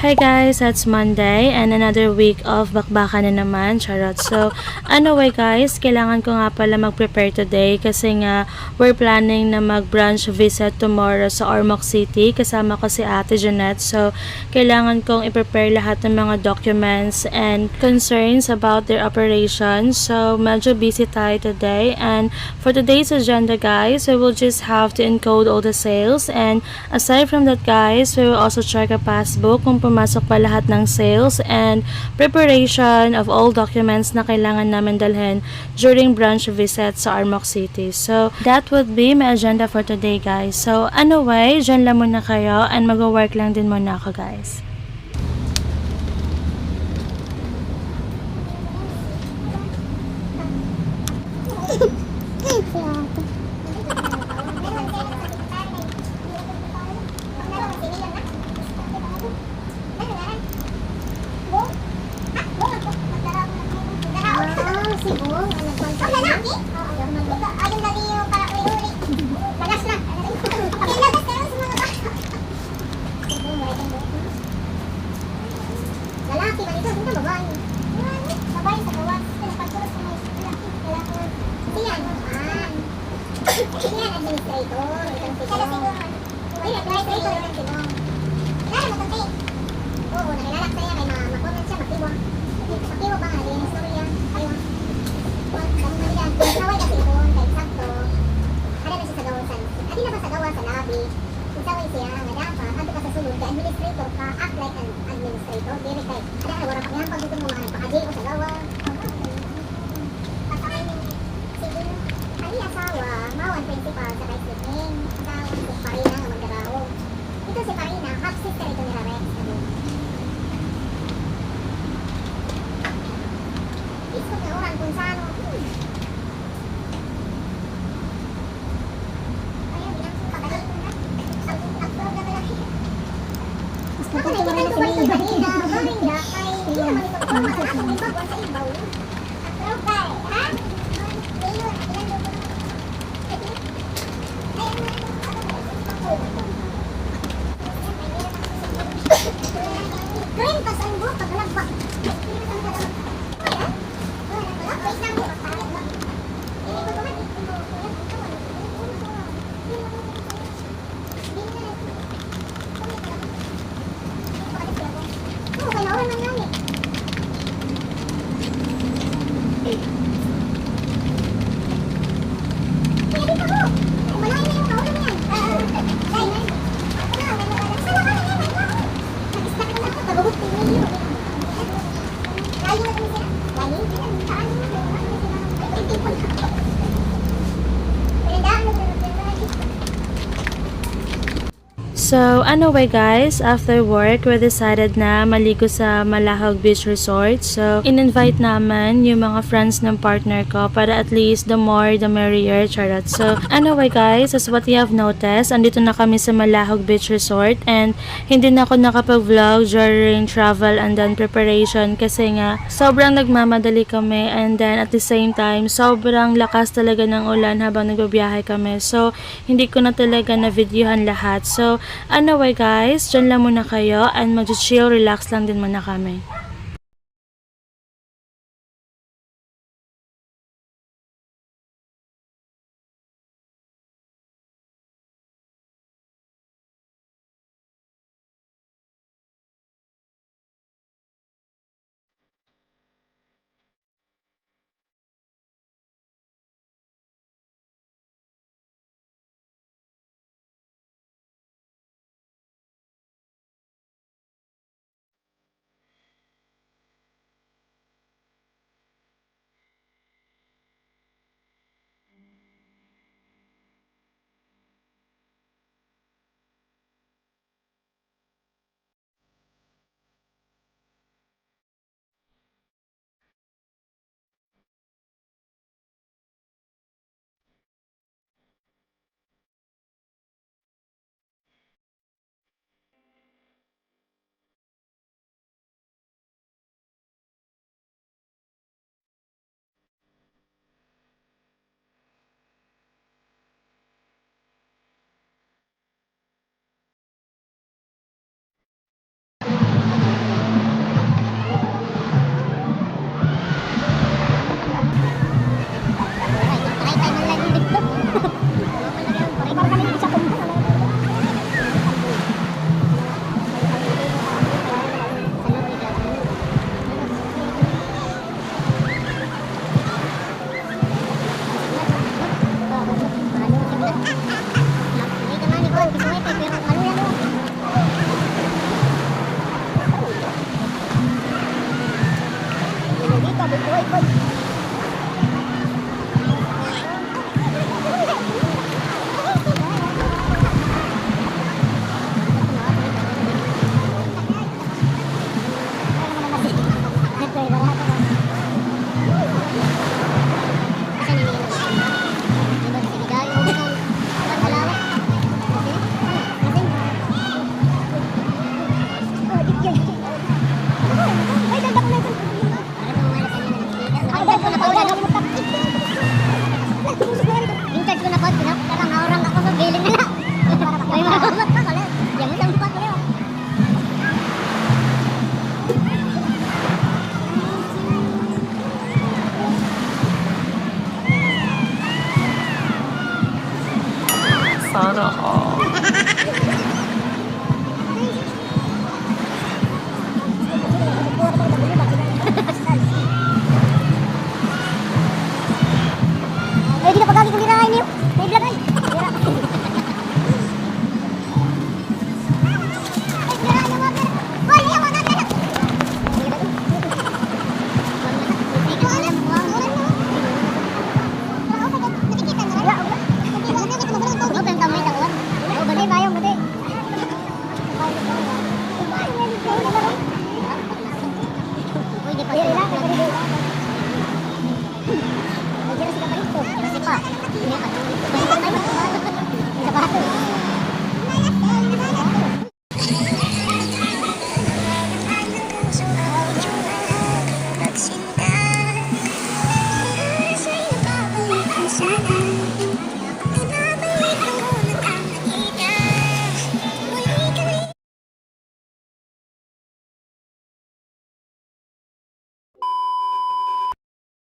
Hi guys, it's Monday and another week of bakbakan na naman, charot. So, anyway guys, kailangan ko nga pala mag-prepare today kasi nga we're planning na mag-brunch visit tomorrow sa Ormoc City. Kasama ko si Ate Jeanette. So, kailangan kong i-prepare lahat ng mga documents and concerns about their operations. So, medyo busy tayo today. And for today's agenda guys, we will just have to encode all the sales. And aside from that guys, we will also check a passbook kung pumasok pa lahat ng sales and preparation of all documents na kailangan namin dalhin during branch visit sa Ormoc City. So, that would be my agenda for today guys. So, anyway, dyan lang muna kayo and mag-work lang din muna ako guys. Administrator ka, act like an administrator, dili kay ada wala pa yan pag mo mga pakaji o sa gawa. Patay ni sige ani asawa, mawan principal sa kay sleeping. Asawa si Parina nga magtrabaho. Ito si Parina, half sister ito ni Rex. Isko ka orang kung saan So, anyway guys, after work, we decided na maligo sa Malahog Beach Resort. So, in-invite naman yung mga friends ng partner ko para at least the more, the merrier, charot. So, anyway guys, as what you have noticed, andito na kami sa Malahog Beach Resort and hindi na ako nakapag-vlog during travel and then preparation kasi nga sobrang nagmamadali kami and then at the same time, sobrang lakas talaga ng ulan habang nagbabiyahe kami. So, hindi ko na talaga na-videohan lahat. So, anyway guys, dyan lang muna kayo and mag-chill, relax lang din muna kami. Buhay ko.